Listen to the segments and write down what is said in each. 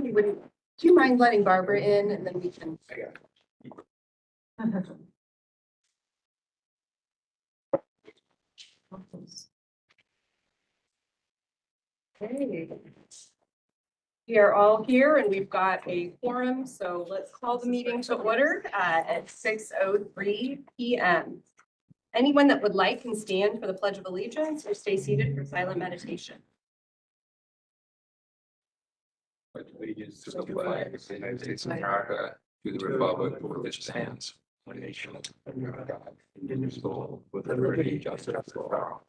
Do you mind letting Barbara in and then we can? Okay. We are all here and we've got a quorum, so let's call the meeting to order at 6:03 p.m. Anyone that would like can stand for the Pledge of Allegiance or stay seated for silent meditation. Pledge allegiance to the flag of the United States of America, to the republic for which it stands, one nation under God, indivisible, with liberty and justice for all.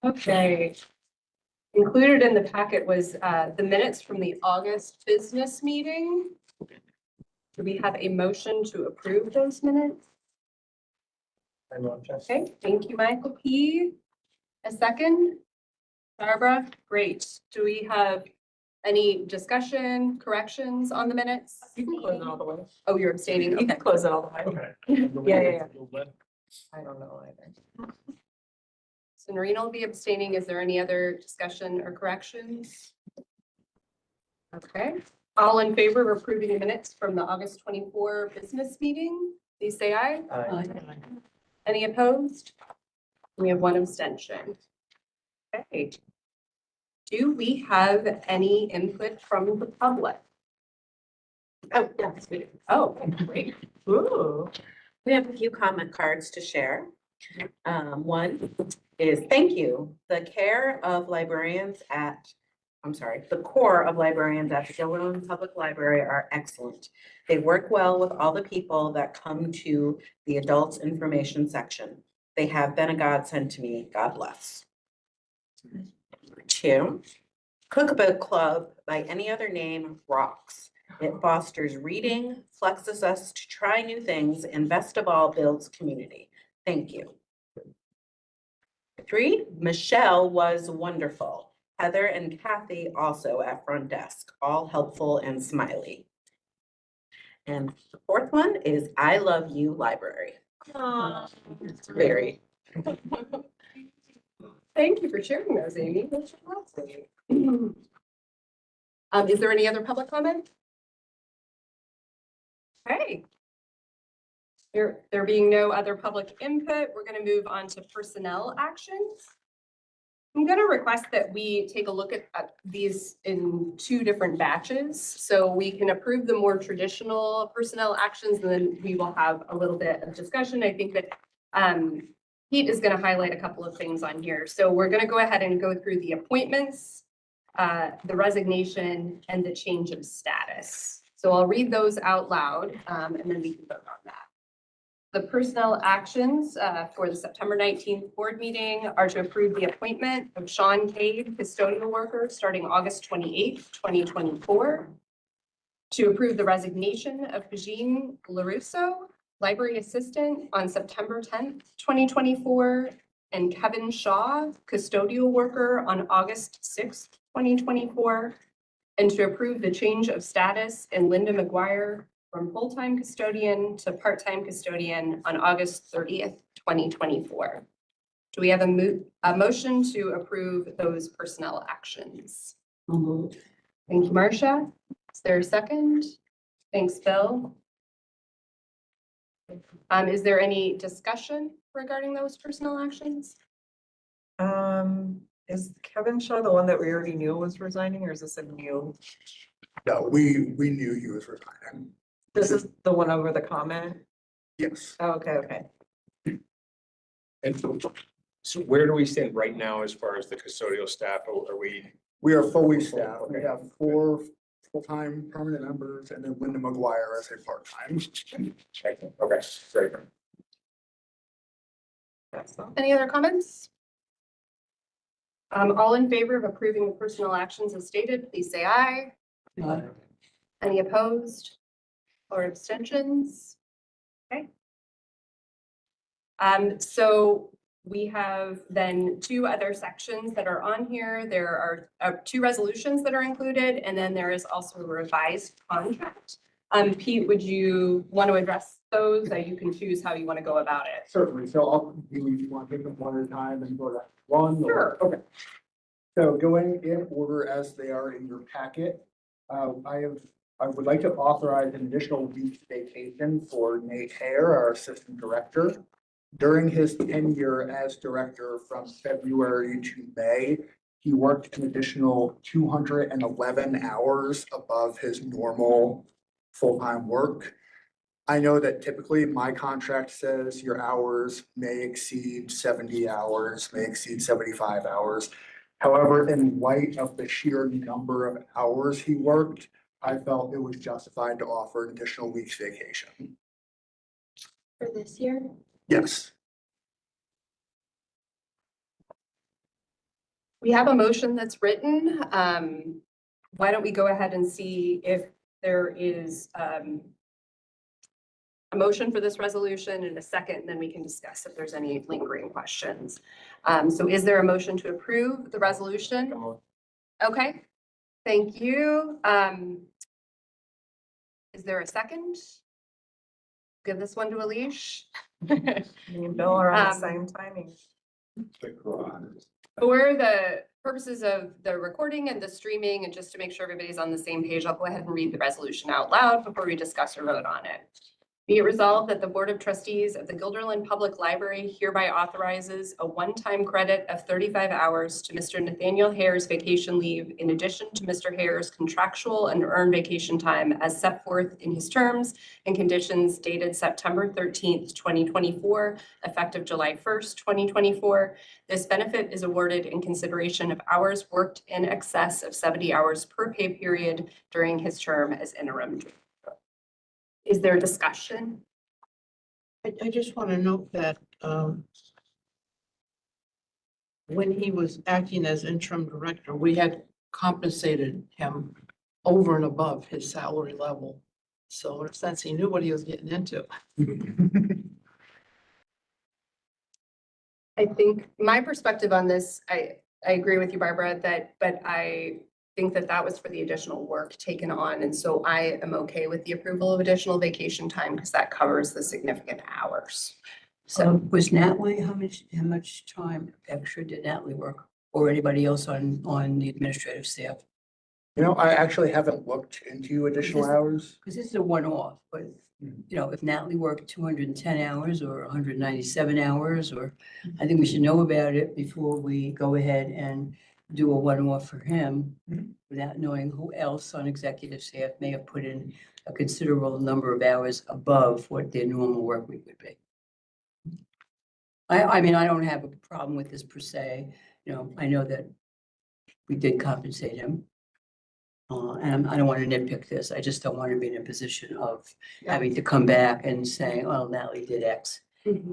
Okay. Included in the packet was the minutes from the August business meeting. Do we have a motion to approve those minutes? Okay, thank you, Michael P. A second? Barbara, great. Do we have any discussion, corrections on the minutes? You can close it all the way. Oh, you're abstaining. You Okay. can close it all the way. Okay. Yeah. I don't know either. So Noreen will be abstaining. Is there any other discussion or corrections? Okay, all in favor of approving the minutes from the August 24 business meeting, please say aye. Aye. Any opposed? We have one abstention. Okay. Do we have any input from the public? Oh, yes, we do. Oh, great. Ooh. We have a few comment cards to share. One is thank you. The core of librarians at the Gilroy Public Library are excellent. They work well with all the people that come to the adults information section. They have been a godsend to me. God bless. 2, Cookbook Club by any other name rocks. It fosters reading, flexes us to try new things, and best of all, builds community. Thank you. 3, Michelle was wonderful. Heather and Kathy also at front desk, all helpful and smiley. And the 4th one is I love you library. It's very. Thank you for sharing those, Amy. Those are lovely. Is there any other public comment? Okay. There being no other public input, we're going to move on to personnel actions. I'm going to request that we take a look at these in 2 different batches. So we can approve the more traditional personnel actions, and then we will have a little bit of discussion. I think that Pete is going to highlight a couple of things on here. So we're going to go ahead and go through the appointments, the resignation, and the change of status. So I'll read those out loud, and then we can vote on that. The personnel actions for the September 19th board meeting are to approve the appointment of Sean Cade, custodial worker, starting August 28th, 2024. To approve the resignation of Jean LaRusso, library assistant, on September 10th, 2024, and Kevin Shaw, custodial worker, on August 6th, 2024. And to approve the change of status in Linda McGuire from full-time custodian to part-time custodian on August 30th, 2024. Do we have a motion to approve those personnel actions? Thank you, Marcia. Is there a second? Thanks, Bill. Is there any discussion regarding those personnel actions? Is Kevin Shaw the one that we already knew was resigning, or is this a new? No, we knew he was resigning. This is the one over the comment? Yes. Oh, okay. And so where do we stand right now as far as the custodial staff? Are we? We are fully staffed. We have 4 full-time permanent members and then Linda McGuire as a part-time. Okay, great. Any other comments? All in favor of approving the personnel actions as stated, please say aye. Aye. Any opposed or abstentions? Okay. So we have then 2 other sections that are on here. There are 2 resolutions that are included, and then there is also a revised contract. Pete, would you want to address those? You can choose how you want to go about it. Certainly. So do you want to take them one at a time and go to one? Sure. Okay. So going in order as they are in your packet, I would like to authorize an additional week's vacation for Nate Hare, our Assistant Director. During his tenure as director from February to May, he worked an additional 211 hours above his normal full-time work. I know that typically my contract says your hours may exceed 70 hours, may exceed 75 hours. However, in light of the sheer number of hours he worked, I felt it was justified to offer an additional week's vacation. For this year? Yes. We have a motion that's written. Why don't we go ahead and see if there is a motion for this resolution in a second, and then we can discuss if there's any lingering questions. So is there a motion to approve the resolution? Okay, thank you. Is there a second? Give this one to Alish. Me and Bill are on the Um, same timing. For the purposes of the recording and the streaming, and just to make sure everybody's on the same page, I'll go ahead and read the resolution out loud before we discuss or vote on it. Be it resolved that the Board of Trustees of the Guilderland Public Library hereby authorizes a one-time credit of 35 hours to Mr. Nathaniel Hare's vacation leave in addition to Mr. Hare's contractual and earned vacation time as set forth in his terms and conditions dated September 13th, 2024, effective July 1st, 2024. This benefit is awarded in consideration of hours worked in excess of 70 hours per pay period during his term as interim. Is there discussion? I just want to note that when he was acting as interim director, we had compensated him over and above his salary level. So in a sense, he knew what he was getting into. I think my perspective on this, I agree with you, Barbara, but I think that was for the additional work taken on. And so I am okay with the approval of additional vacation time because that covers the significant hours. So Was Natalie, how much time extra did Natalie work or anybody else on the administrative staff? You know, I actually haven't looked into additional hours. Because this is a one-off, but you know, if Natalie worked 210 hours or 197 hours, or I think we should know about it before we go ahead and do a one-off for him without knowing who else on executive staff may have put in a considerable number of hours above what their normal work week would be. I mean, I don't have a problem with this per se. You know, I know that we did compensate him. And I don't want to nitpick this. I just don't want to be in a position of having to come back and saying, oh, Natalie did X.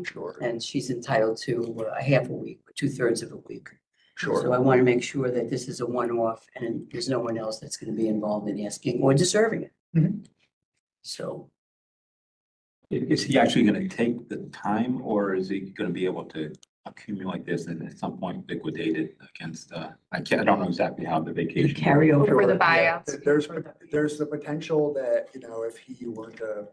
Sure, And she's entitled to a half a week, 2/3 of a week. So sure. I want to make sure that this is a one-off and there's no one else that's going to be involved in asking or deserving it. Mhm. So, Is he actually gonna take the time or is he gonna be able to accumulate this and at some point liquidate it against, I don't know exactly how the the vacation. carryover. For the Sure, yeah. buyouts. There's the potential that, you know, if he were to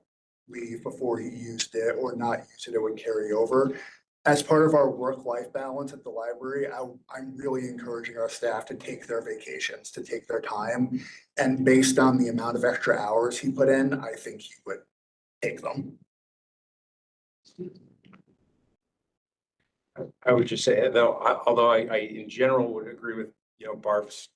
leave before he used it or not use it, it would carry over. As part of our work-life balance at the library, I'm really encouraging our staff to take their vacations, to take their time. And based on the amount of extra hours he put in, I think he would take them. I would just say, though, although I in general would agree with, Barb's,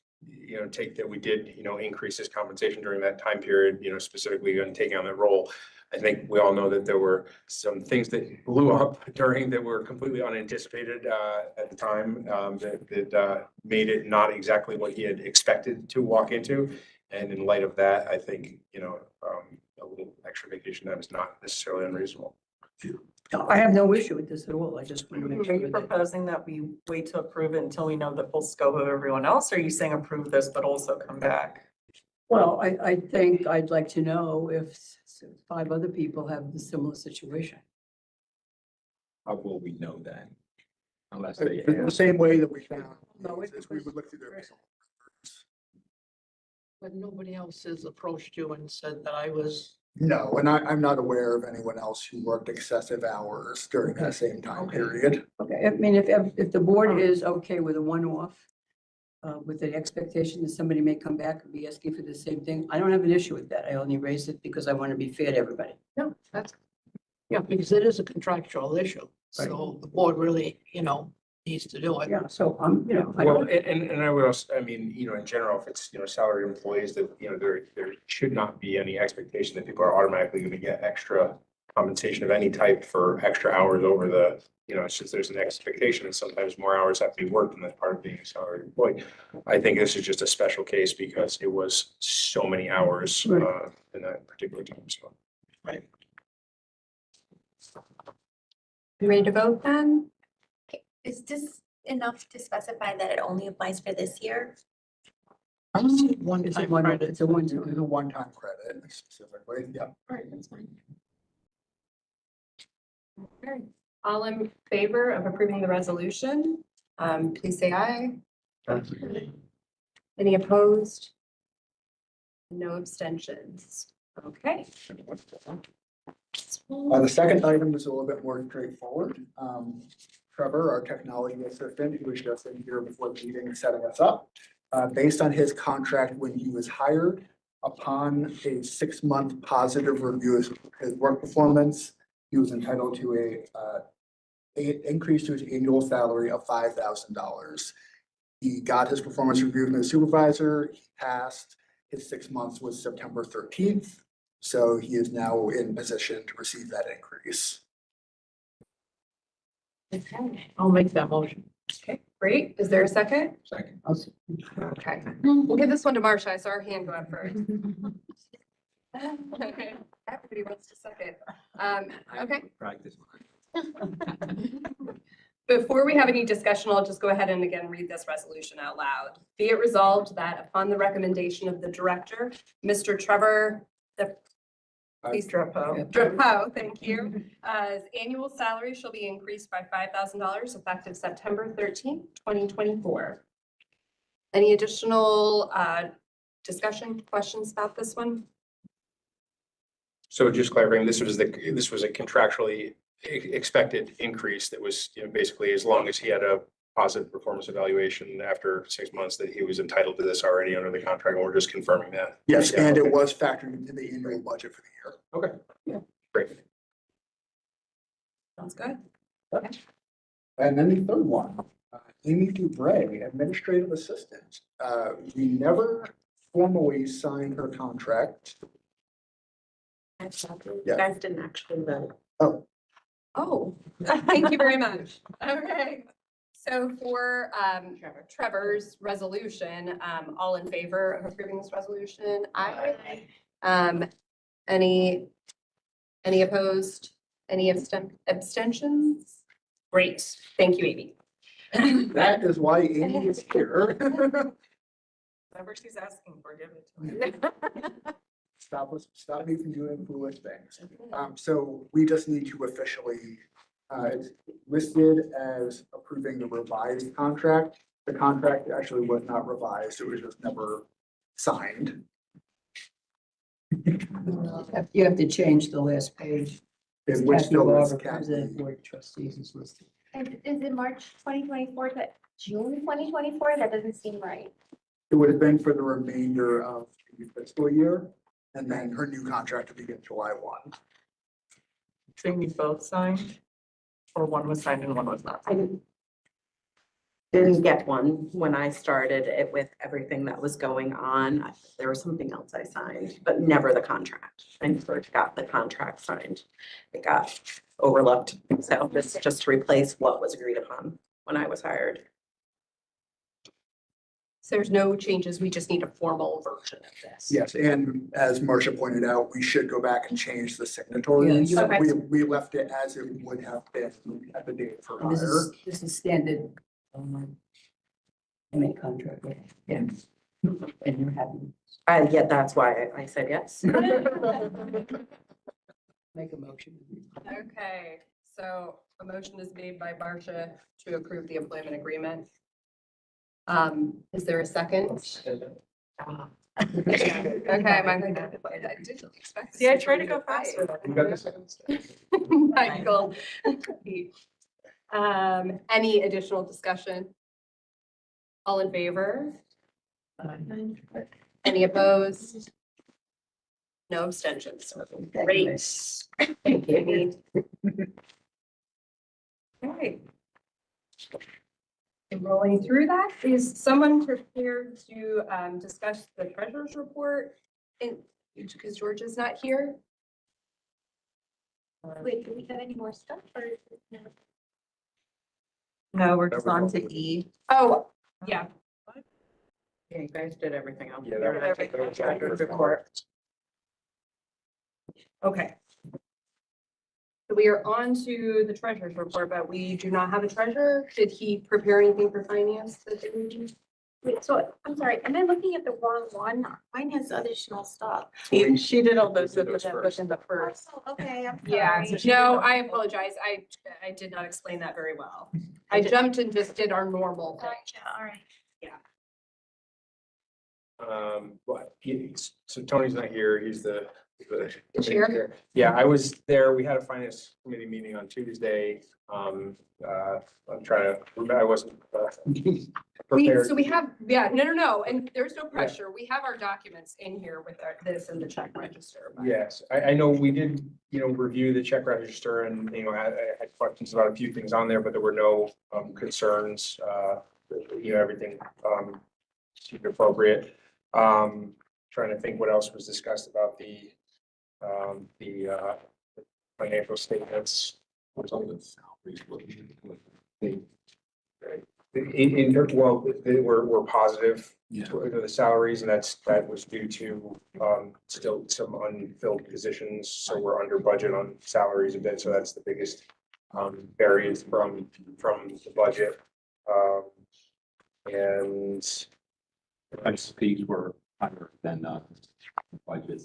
take that we did, increase his compensation during that time period, specifically on taking on that role. I think we all know that there were some things that blew up that were completely unanticipated at the time, that made it not exactly what he had expected to walk into. And in light of that, I think, a little extra vacation time is not necessarily unreasonable. I have no issue with this at all. I just want to make Are sure you that. proposing that we wait to approve it until we know the full scope of everyone else? Or are you saying approve this, but also come back? Well, I think I'd like to know if 5 other people have the similar situation. How will we know that? Unless they The ask. same way that we found, No, it is we was- would look through their. But nobody else has approached you and said that I was. No, and I'm not aware of anyone else who worked excessive hours during that same time Okay. period. Okay, I mean, if the board is okay with a one-off, with the expectation that somebody may come back and be asking for the same thing. I don't have an issue with that. I only raised it because I want to be fair to everybody. No, that's, yeah, because it is a contractual issue. So the board really, needs to do it. Yeah, so I Well, don't, and I would also, I mean, in general, if it's, salaried employees that, there should not be any expectation that people are automatically gonna get extra compensation of any type for extra hours over the, it's just there's an expectation and sometimes more hours have to be worked and that's part of being a salaried employee. I think this is just a special case because it was so many hours, Right. in that particular time, so. Right. You ready to vote then? Is this enough to specify that it only applies for this year? One it's a time one, credit. it's a one. It's a one-time credit specifically, yeah. Alright, that's fine. Okay. All in favor of approving the resolution, please say aye. Any opposed? No abstentions. Okay. The second item is a little bit more straightforward. Trevor, our technology assistant, who was just in here before the meeting setting us up, based on his contract when he was hired, upon a 6-month positive review of his work performance, he was entitled to a increase to his annual salary of $5,000. He got his performance review from the supervisor, he passed, his 6 months was September 13th. So he is now in position to receive that increase. I'll make that motion. Okay, great. Is there a second? Second. Okay, we'll give this one to Marcia. I saw her hand go up first. Okay, everybody wants to second. Okay, Practice. before we have any discussion, I'll just go ahead and again read this resolution out loud. Be it resolved that upon the recommendation of the director, Mr. Trevor, please Drapeau, thank you. His annual salary shall be increased by $5,000 effective September 13th, 2024. Any additional discussion, questions about this one? So just clarifying, this was a contractually expected increase that was, basically as long as he had a positive performance evaluation after 6 months that he was entitled to this already under the contract, and we're just confirming that. Yes, Yeah, and okay. it was factored into the annual budget for the year. Okay. Yeah. Great. Sounds good. And then the third one, Amy Dubray, administrative assistant. We never formally signed her contract. You Yeah. guys didn't actually vote. Oh, thank you very much. Okay. So for Trevor's resolution, all in favor of approving this resolution? Aye. Any opposed? Any abstentions? Great. Thank you, Amy. That is why Amy is here. Whatever she's asking for, give it to her. Stop me from doing foolish things. So we just need to officially, it's listed as approving the revised contract. The contract actually was not revised, it was just never signed. You have to change the last page. And which Kathy still is Barber, President, Kathy. Board of Trustees is listed. And is it March 2024 to June 2024? That doesn't seem right. It would have been for the remainder of the fiscal year, and then her new contract would begin July 1. So you both signed? Or one was signed and one was not? I didn't get one when I started it with everything that was going on. There was something else I signed, but never the contract. I never got the contract signed. It got overlooked. So this is just to replace what was agreed upon when I was hired. So there's no changes. We just need a formal version of this. Yes, and as Marcia pointed out, we should go back and change the signatories. Yeah, okay. We left it as it would have been at the date for And hire. this is standard. MA contract, right? Yeah. And you're happy. Yeah, that's why I said yes. Make a motion. Okay, so a motion is made by Marcia to approve the employment agreement. Is there a second? Okay, I didn't expect. See, I try to go faster. You got this? Michael. Any additional discussion? All in favor? Any opposed? No abstentions. Great. Thank you. Okay. And rolling through that, is someone prepared to discuss the treasurer's report? Because George is not here. Wait, do we have any more stuff or? No? No, we're just on to E. Oh, yeah. Yeah, you guys did everything else. Yeah, that You're was- gonna take the that was- treasurer's report. Okay. So we are on to the treasurer's report, but we do not have a treasurer. Did he prepare anything for finance that they would do? Wait, so I'm sorry, am I looking at the wrong one? Mine has additional stuff. She did all those We at did those the first. in the first. Oh, okay, I'm Yeah, sorry. no, I apologize. I did not explain that very well. I jumped and just did our normal thing. Gotcha, all right. But so Tony's not here. He's the Chair? Yeah, I was there. We had a finance committee meeting on Tuesday. I'm trying to, I wasn't prepared. So we have, no, and there's no pressure. We have our documents in here with this and the check register. but- Yes, I know we did, review the check register and, I had questions about a few things on there, but there were no concerns. Everything seemed appropriate. Trying to think what else was discussed about the financial statements. What's all the salaries? Well, they were positive. Yeah. The salaries, and that was due to still some unfilled positions, so we're under budget on salaries a bit, so that's the biggest variance from the budget. And These were higher than budget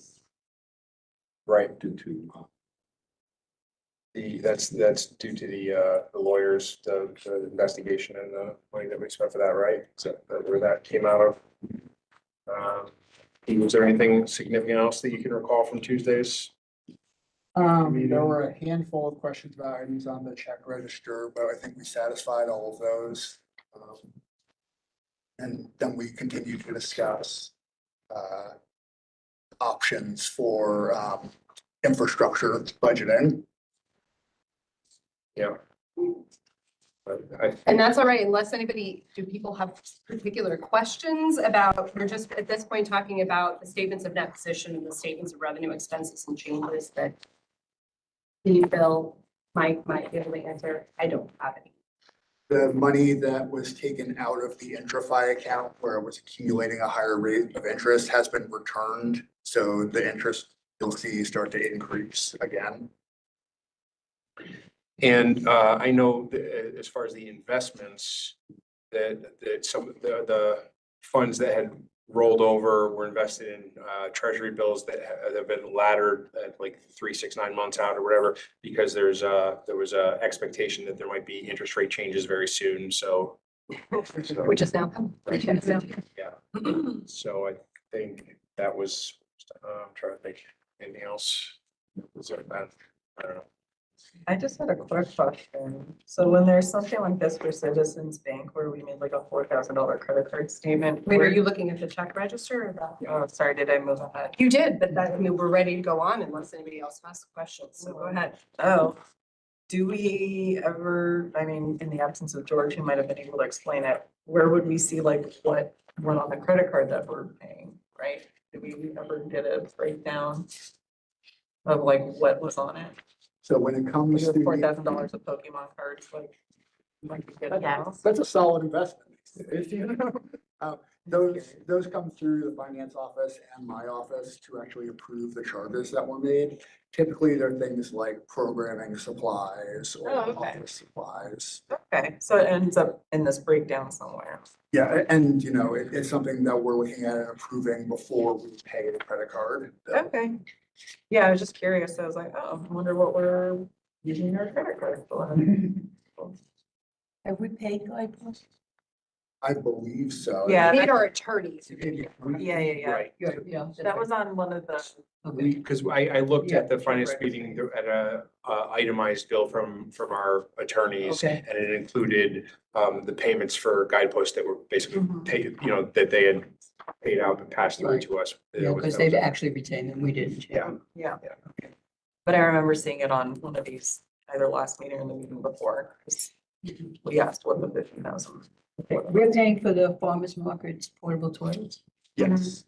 right, due to. that's due to the lawyers, the investigation and the money that we spent for that, right? So where that came out of. Was there anything significant else that you can recall from Tuesdays? There were a handful of questions about items on the check register, but I think we satisfied all of those. And then we continued to discuss options for infrastructure budgeting. Yeah. But And that's all right, unless do people have particular questions about, we're just at this point talking about the statements of net position and the statements of revenue, expenses and changes that Steve, Bill, Mike might be able to answer. I don't have any. The money that was taken out of the IntraFi account where it was accumulating a higher rate of interest has been returned. So the interest you'll see start to increase again. And I know that as far as the investments, that some of the funds that had rolled over were invested in treasury bills that have been laddered at like 3, 6, 9 months out or whatever, because there was a expectation that there might be interest rate changes very soon. So Which is now. so I think that was, I'm trying to think, anything else? Was there that? I don't know. I just had a quick question. So when there's something like this for Citizens Bank where we made like a $4,000 credit card statement. Wait, are where- you looking at the check register or the? Oh, sorry, did I move ahead? You did, but we're ready to go on unless anybody else has questions. So go ahead. Oh, do we ever, I mean, in the absence of George, who might have been able to explain it, where would we see like what went on the credit card that we're paying, right? Did we ever get a breakdown of like what was on it? So when it comes Was to it the- $4,000 of Pokemon cards, like? Like you get now? That's a solid investment. If you know, those come through the finance office and my office to actually approve the charges that were made. Typically, they're things like programming supplies or Oh, okay. office supplies. Okay, so it ends up in this breakdown somewhere. Yeah, and it's something that we're looking at and approving before we pay the credit card. Okay. Yeah, I was just curious. I was like, oh, I wonder what we're using our credit card for. Have we paid Guidepost? I believe so. Yeah. We need our attorneys. Yeah. Right. Yeah. That was on one of the, Okay. Because I looked Yeah, at the finance right. meeting at a itemized bill from our attorneys. Okay. And it included the payments for guideposts that were basically Mhm. paid, you know, that they had paid out and passed through Right. to us. Yeah, because they've actually retained them. We didn't. Yeah. yeah. Yeah. But I remember seeing it on one of these, either last meeting or the meeting before, 'cause we asked what the 50,000. We're paying for the farmer's market's portable toilets. Yes.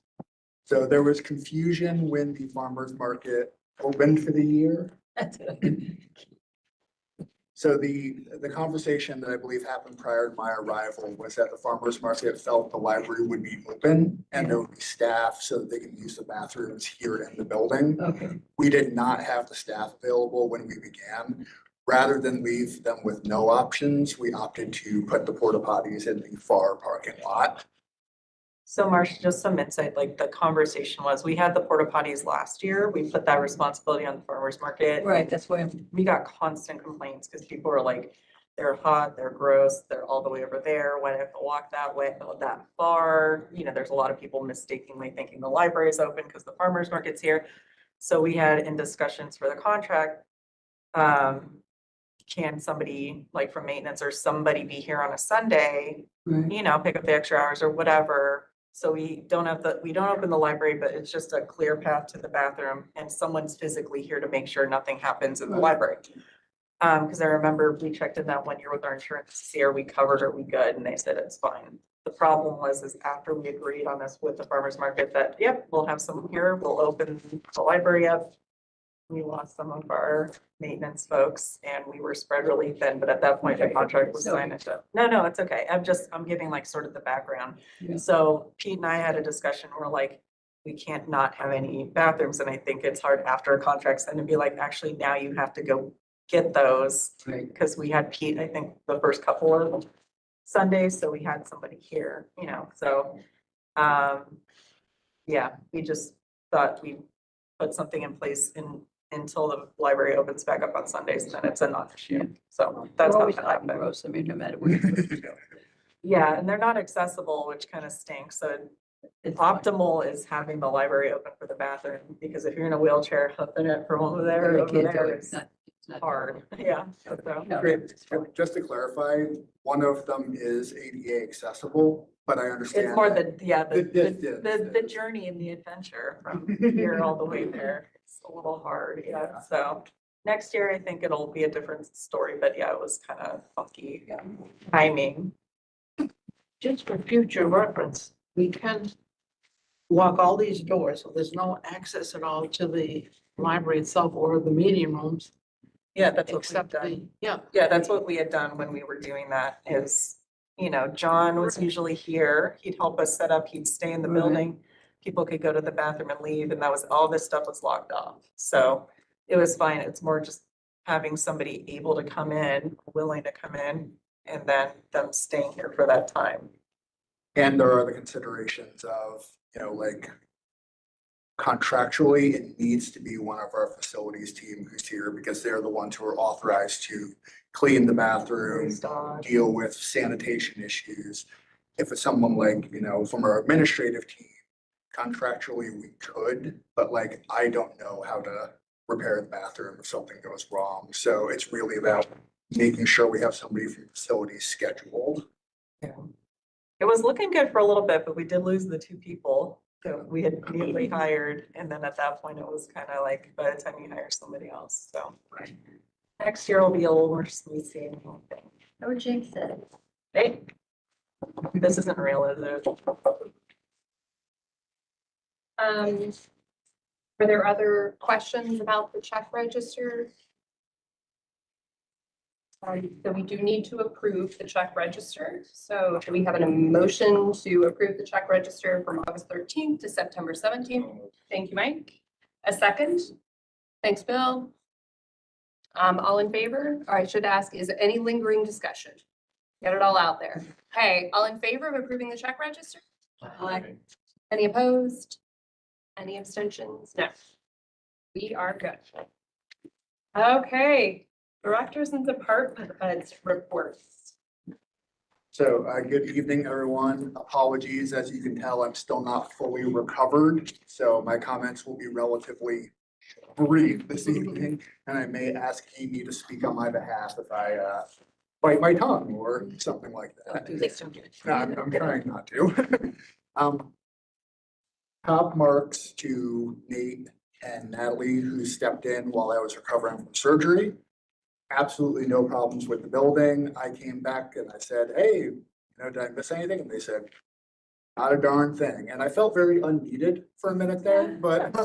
So there was confusion when the farmer's market opened for the year. So the conversation that I believe happened prior to my arrival was that the farmer's market felt the library would be open and there would be staff so that they can use the bathrooms here in the building. Okay, We did not have the staff available when we began. Rather than leave them with no options, we opted to put the porta potties in the far parking lot. So Marcia, just some insight, like the conversation was, we had the porta potties last year, we put that responsibility on the farmer's market. right, that's why I'm, We got constant complaints because people were like, they're hot, they're gross, they're all the way over there, why do I have to walk that way, that far? You know, there's a lot of people mistakenly thinking the library is open because the farmer's market's here. So we had in discussions for the contract, can somebody like from maintenance or somebody be here on a Sunday, right, you know, pick up the extra hours or whatever. So we don't open the library, but it's just a clear path to the bathroom and someone's physically here to make sure nothing happens in the Right. library. Because I remember we checked in that one year with our insurance to see are we covered, are we good? And they said it's fine. The problem is after we agreed on this with the farmer's market that, yep, we'll have someone here, we'll open the library up. We lost some of our maintenance folks and we were spread really thin, but at that point the contract was signed. No, it's okay. I'm giving like sort of the background. Yeah. So Pete and I had a discussion, we're like, we can't not have any bathrooms. And I think it's hard after a contract's then to be like, actually now you have to go get those. right. Because we had Pete, I think, the first couple of Sundays, so we had somebody here, you know, so. Yeah, we just thought we'd put something in place until the library opens back up on Sundays, and then it's a non-issue. So that's We're not always gonna talking happen. gross, I mean, no matter what. Yeah, and they're not accessible, which kind of stinks. So It's fine. optimal is having the library open for the bathroom, because if you're in a wheelchair, huffing it from over there, You over can't do there, it. it's It's not hard. Yeah. So, No, great. it's fine. Just to clarify, one of them is ADA accessible, but I understand. It's more that- the, yeah, the The journey and the adventure from here all the way there. It's a little hard, yeah, so. Next year, I think it'll be a different story, but yeah, it was kind of funky timing. just for future reference, we can lock all these doors, so there's no access at all to the library itself or the meeting rooms. Yeah, that's what we've Except done. the, yeah, Yeah, that's what we had done when we were doing that is, you know, John was usually here. He'd help us set up, he'd stay in the Right. building. People could go to the bathroom and leave, and that was, all this stuff was locked off. So it was fine. It's more just having somebody able to come in, willing to come in, and then them staying here for that time. And there are the considerations of, you know, like contractually, it needs to be one of our facilities team who's here because they're the ones who are authorized to clean the bathroom, deal with sanitation issues. If it's someone like, you know, from our administrative team, contractually we could, but like, I don't know how to repair the bathroom if something goes wrong. So it's really about making sure we have somebody from facilities scheduled. It was looking good for a little bit, but we did lose the two people that we had newly hired. And then at that point, it was kind of like, by the time you hire somebody else, so. Next year will be a little more smooth sailing. No jinx it. Hey, this isn't real, is it? Were there other questions about the check register? So we do need to approve the check register. So do we have a motion to approve the check register from August 13th to September 17th? Thank you, Mike. A second? Thanks, Bill. All in favor? Or I should ask, is there any lingering discussion? Get it all out there. Okay, all in favor of approving the check register? Aye. Any opposed? Any abstentions? No. We are good. Okay, directors and department heads reports. So, good evening, everyone. Apologies, as you can tell, I'm still not fully recovered, so my comments will be relatively brief this evening. And I may ask Amy to speak on my behalf if I bite my tongue or something like that. No, I'm trying not to. Top marks to Nate and Natalie, who stepped in while I was recovering from surgery. Absolutely no problems with the building. I came back and I said, hey, did I miss anything? And they said, not a darn thing. And I felt very unneeded for a minute there, but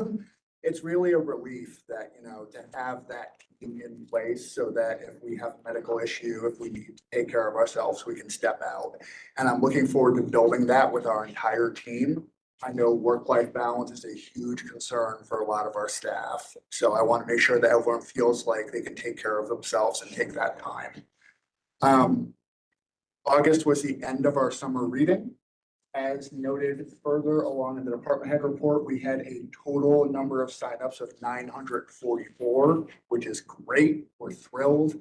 it's really a relief that, to have that team in place so that if we have a medical issue, if we need to take care of ourselves, we can step out. And I'm looking forward to building that with our entire team. I know work-life balance is a huge concern for a lot of our staff. So I want to make sure that everyone feels like they can take care of themselves and take that time. August was the end of our summer reading. As noted further along in the department head report, we had a total number of signups of 944, which is great. We're thrilled.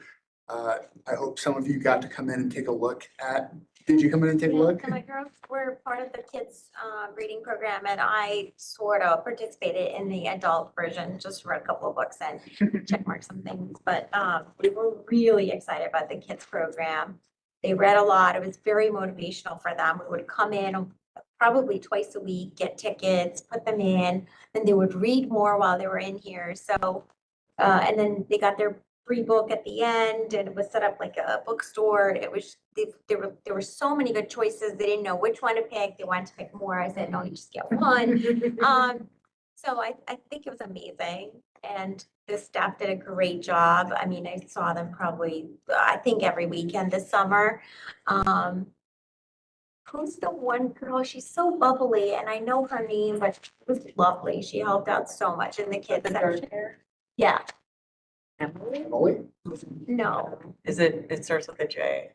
I hope some of you got to come in and take a look at, did you come in and take a look? So my girls were part of the kids' reading program, and I sort of participated in the adult version, just read a couple of books and check mark some things. But we were really excited about the kids' program. They read a lot. It was very motivational for them. We would come in probably twice a week, get tickets, put them in, then they would read more while they were in here. So, and then they got their free book at the end, and it was set up like a bookstore. It was, there were so many good choices. They didn't know which one to pick. They wanted to pick more. I said, no, you just get one. So I think it was amazing. And the staff did a great job. I mean, I saw them probably, I think every weekend this summer. Who's the one girl? She's so bubbly, and I know her name, but it was lovely. She helped out so much in the kids section. Yeah, Emily? Emily? no. It starts with a J.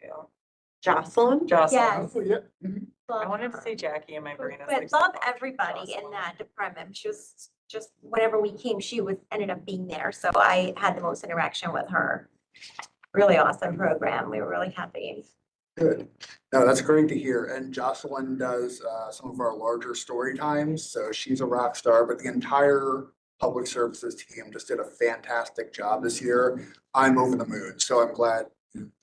Jocelyn? Jocelyn. Yes. Oh, yeah. love I wanted to her. say Jackie and my brain is But like. love everybody in that department. She was just, whenever we came, she ended up being there. So I had the most interaction with her. Really awesome program. We were really happy. Good. No, that's great to hear. And Jocelyn does some of our larger story times. So she's a rock star, but the entire public services team just did a fantastic job this year. I'm over the moon, so I'm glad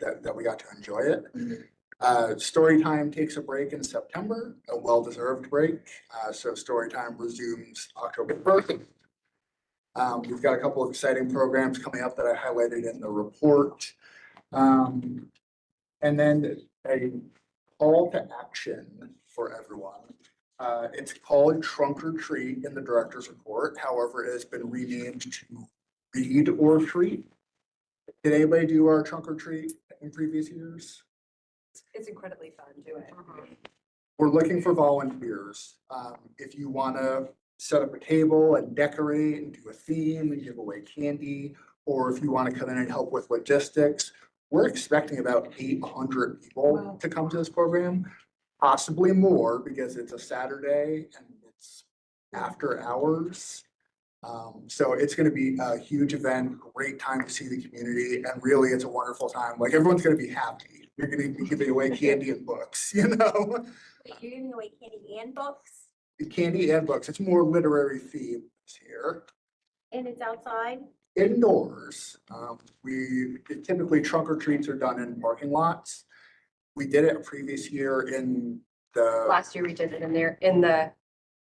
that we got to enjoy it. Story time takes a break in September, a well-deserved break. So story time resumes October 1st. We've got a couple of exciting programs coming up that I highlighted in the report. And then a call to action for everyone. It's called Trunk or Treat in the director's report. However, it has been renamed to Read or Treat. Did anybody do our trunk or treat in previous years? It's incredibly fun doing it. We're looking for volunteers. If you want to set up a table and decorate and do a theme and give away candy, or if you want to come in and help with logistics, we're expecting about 800 people to come to this program, possibly more because it's a Saturday and it's after hours. So it's going to be a huge event, great time to see the community, and really it's a wonderful time. Like everyone's going to be happy. You're going to be giving away candy and books, Wait, you're giving away candy and books, Candy and books. It's more literary themes here. and it's outside? Indoors, we typically trunk or treats are done in parking lots. We did it a previous year in the, Last year we did it in there in the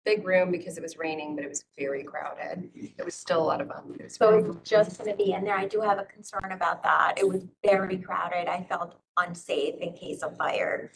big room because it was raining, but it was very crowded. It was still a lot of fun. It was So very- it's just gonna be in there. I do have a concern about that. It was very crowded. I felt unsafe in case of fire.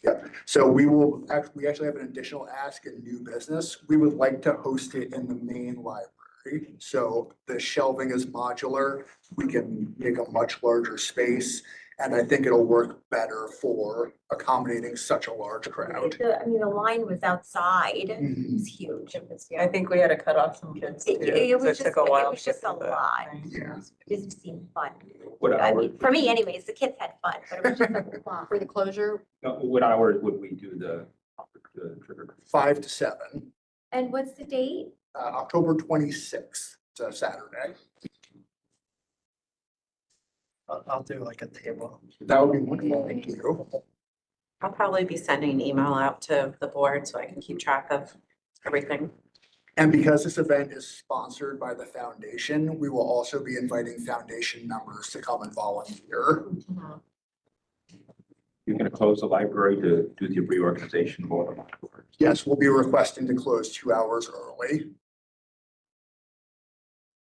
so we actually have an additional ask in new business. We would like to host it in the main library. So the shelving is modular. We can make a much larger space. And I think it'll work better for accommodating such a large crowd. I mean, the line was outside. It Mhm. was huge. It was, I think we had to cut off some kids too. It 'cause was took just- a while it was to get just a through the lot. thing. Yeah. it didn't seem fun. What I hour, mean, for me anyways, the kids had fun, but it was just a lot. For the closure, what hours would we do the trick or treat? 5 to 7, And what's the date? October 26th, it's a Saturday. I'll do like a table. That would be wonderful, thank you. I'll probably be sending an email out to the board so I can keep track of everything. And because this event is sponsored by the foundation, we will also be inviting foundation members to come and volunteer. You're gonna close the library to do the reorganization board. Yes, we'll be requesting to close 2 hours early.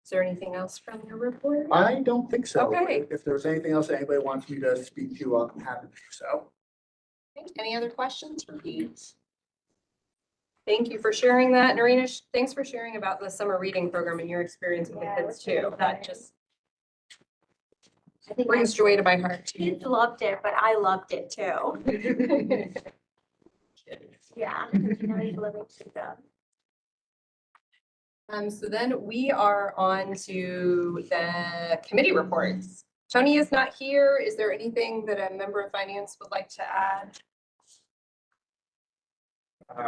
Is there anything else from your report? I don't think so. Okay. If there's anything else that anybody wants me to speak to, I'm happy to do so. Any other questions for Pete? Thank you for sharing that. Narina, thanks for sharing about the summer reading program and your experience with the Yeah, kids it was really too. That fun. just I think brings joy to my heart. kids loved it, but I loved it too. Yeah. Nice living through them. So then we are on to the committee reports. Tony is not here. Is there anything that a member of finance would like to add?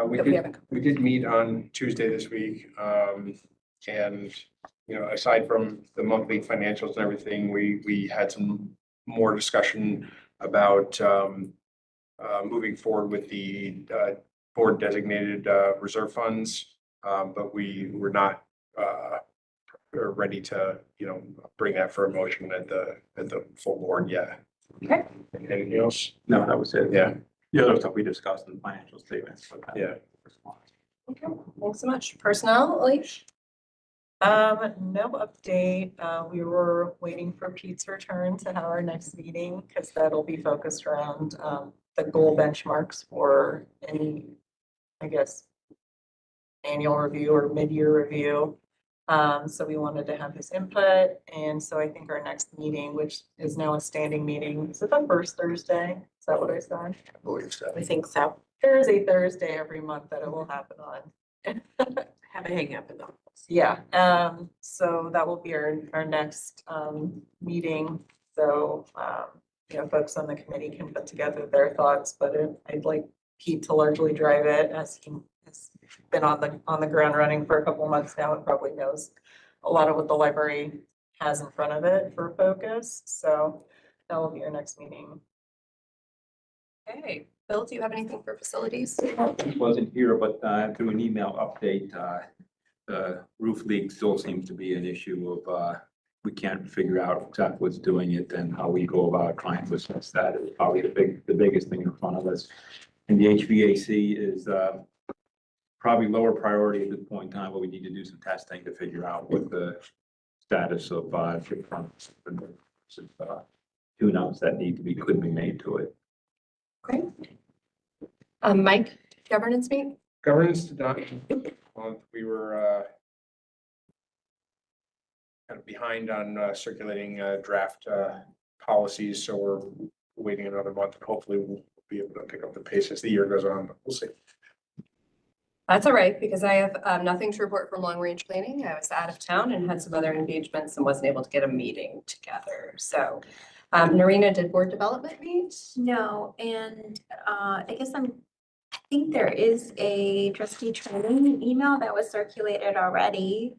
We That we did, haven't we did meet on Tuesday this week. And, aside from the monthly financials and everything, we had some more discussion about moving forward with the board designated reserve funds. But we were not ready to, bring that for a motion at the full board yet. Okay. Anything else? No, that was it. Yeah. The other stuff we discussed in the financial statements. but that- Yeah. Okay, thanks so much. Personnel, Alicia? No update. We were waiting for Pete's return to have our next meeting because that'll be focused around the goal benchmarks for any, I guess, annual review or mid-year review. So we wanted to have his input. And so I think our next meeting, which is now a standing meeting, is it the first Thursday? Is that what I said? I believe so. I think so. There is a Thursday every month that it will happen on. Have a hang up in the office. Yeah, so that will be our next meeting. So, folks on the committee can put together their thoughts, but I'd like Pete to largely drive it as he has been on the ground running for a couple of months now and probably knows a lot of what the library has in front of it for focus. So that will be our next meeting. Okay, Bill, do you have anything for facilities? He wasn't here, but through an email update, the roof leak still seems to be an issue of, we can't figure out exactly what's doing it and how we go about trying to assess that is probably the biggest thing in front of us. And the HVAC is probably lower priority at this point in time, but we need to do some testing to figure out what the status of different tune-ups that could be made to it. Okay. Mike, governance meet? Governance did not, we were kind of behind on circulating draft policies, so we're waiting another month and hopefully we'll be able to pick up the pace as the year goes on, but we'll see. That's all right, because I have nothing to report from long range planning. I was out of town and had some other engagements and wasn't able to get a meeting together. So Narina, did board development meet? No, and I guess I think there is a trustee training email that was circulated already,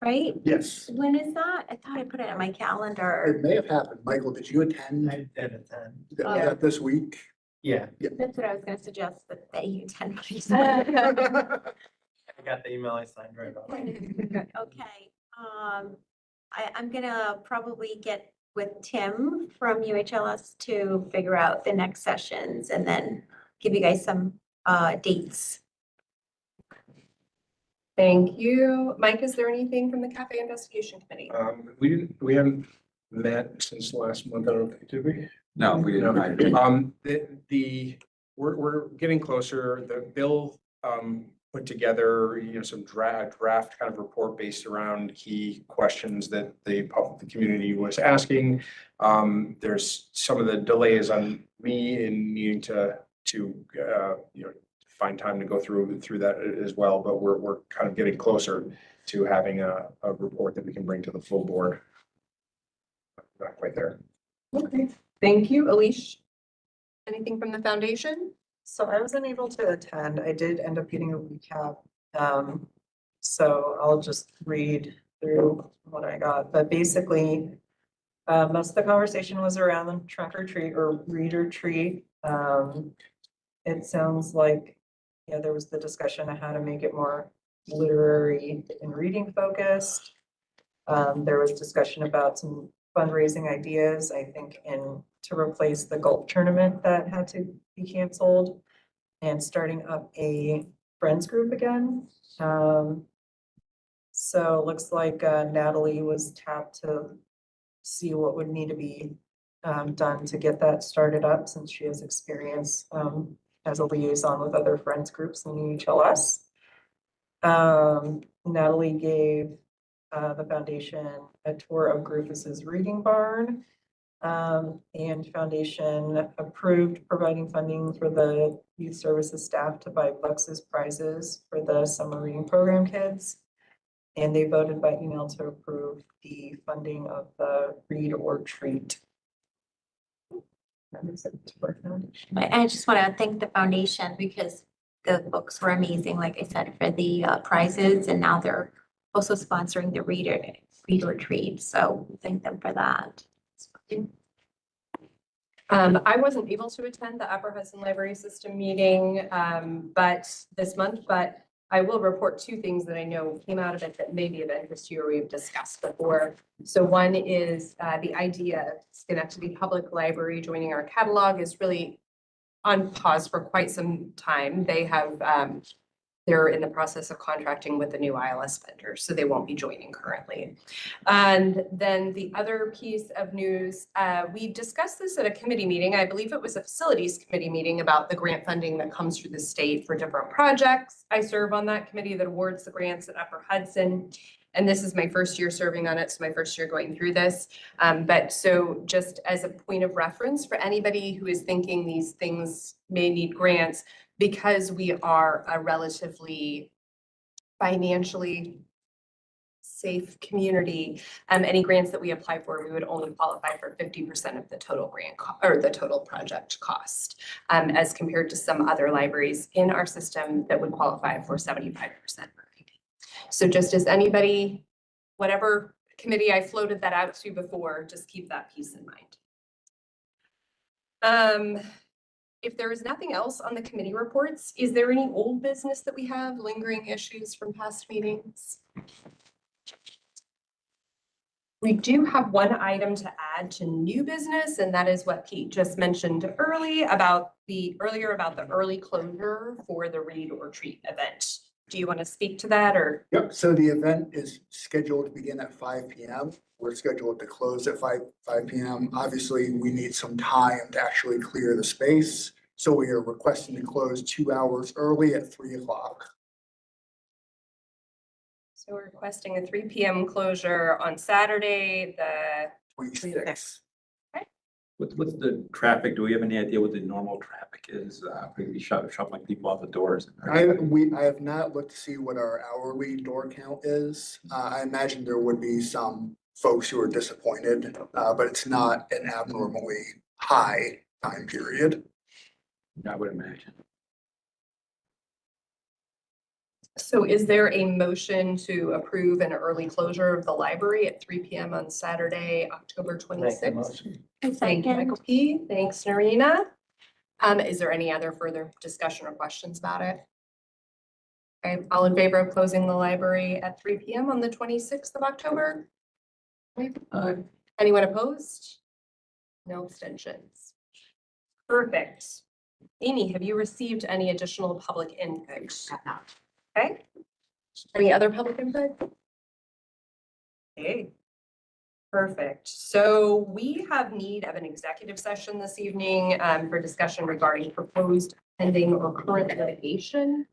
right? Yes, When is that? I thought I put it in my it calendar. may have happened. Michael, did you attend? I did attend. Was that this week? Yeah, That's what I was gonna suggest, that you attend. I got the email, I signed right off. Okay, I'm gonna probably get with Tim from UHLS to figure out the next sessions and then give you guys some dates. Thank you. Mike, is there anything from the Cafe Investigation Committee? We haven't met since last month, I don't think, did we? No, we didn't. We're getting closer. The bill put together, some draft kind of report based around key questions that the community was asking. There's some of the delays on me in needing to find time to go through that as well, but we're kind of getting closer to having a report that we can bring to the full board. Not quite there. Okay, thank you. Alicia, anything from the foundation? So I wasn't able to attend. I did end up getting a recap. So I'll just read through what I got, but basically, most of the conversation was around the trunk or treat or read or treat. It sounds like, yeah, there was the discussion of how to make it more literary and reading focused. There was discussion about some fundraising ideas, I think, to replace the golf tournament that had to be canceled and starting up a friends group again. So it looks like Natalie was tapped to see what would need to be done to get that started up, since she has experience as a liaison with other friends groups in UHLS. Natalie gave the foundation a tour of Rufus's Reading Barn. And foundation approved providing funding for the youth services staff to buy Bucks's prizes for the summer reading program kids. And they voted by email to approve the funding of the Read or Treat. I just want to thank the foundation because the books were amazing, like I said, for the prizes, and now they're also sponsoring the Read or Treat. So thank them for that. I wasn't able to attend the Upper Hudson Library System meeting, this month, but I will report two things that I know came out of it that may be of interest to you or we've discussed before. So one is the idea of Schenectady Public Library joining our catalog is really on pause for quite some time. They have, they're in the process of contracting with the new ILS vendor, so they won't be joining currently. And then the other piece of news, we discussed this at a committee meeting. I believe it was a facilities committee meeting about the grant funding that comes through the state for different projects. I serve on that committee that awards the grants at Upper Hudson. And this is my first year serving on it, so my first year going through this. But so just as a point of reference for anybody who is thinking these things may need grants, because we are a relatively financially safe community, any grants that we apply for, we would only qualify for 50% of the total grant or the total project cost, as compared to some other libraries in our system that would qualify for 75%. So just as anybody, whatever committee I floated that out to before, just keep that piece in mind. If there is nothing else on the committee reports, is there any old business that we have, lingering issues from past meetings? We do have one item to add to new business, and that is what Pete just mentioned earlier about the early closure for the Read or Treat event. Do you want to speak to that or? Yep, so the event is scheduled to begin at 5 p.m. We're scheduled to close at 5 p.m. Obviously, we need some time to actually clear the space. So we are requesting to close 2 hours early at 3 o'clock. So we're requesting a 3 p.m. closure on Saturday, the 26th. What's the traffic? Do we have any idea what the normal traffic is? Maybe shuffling people out the doors. I have not looked to see what our hourly door count is. I imagine there would be some folks who are disappointed, but it's not an abnormally high time period. I would imagine. So is there a motion to approve an early closure of the library at 3 p.m. on Saturday, October 26th? Thank you, Michael P. Thanks, Narina. Is there any other further discussion or questions about it? Okay, all in favor of closing the library at 3 p.m. on the 26th of October? Anyone opposed? No abstentions. Perfect. Amy, have you received any additional public input? Okay. Any other public input? Okay. Perfect. So we have need of an executive session this evening for discussion regarding proposed pending or current litigation.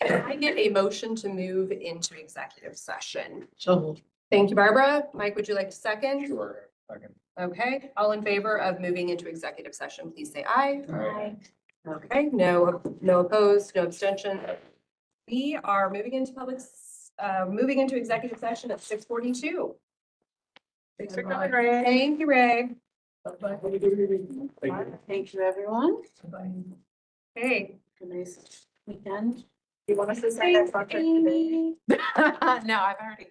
Can I get a motion to move into executive session? So Thank you, Barbara. Mike, would you like to second? Sure. Second. Okay, all in favor of moving into executive session, please say aye. Aye. Okay, no opposed, no abstention. We are moving into executive session at 6:42. Thanks for coming, Ray. Thank you, Ray. Thank you, everyone. Hey, Have a nice weekend. you want us to sign that contract today? No, I've already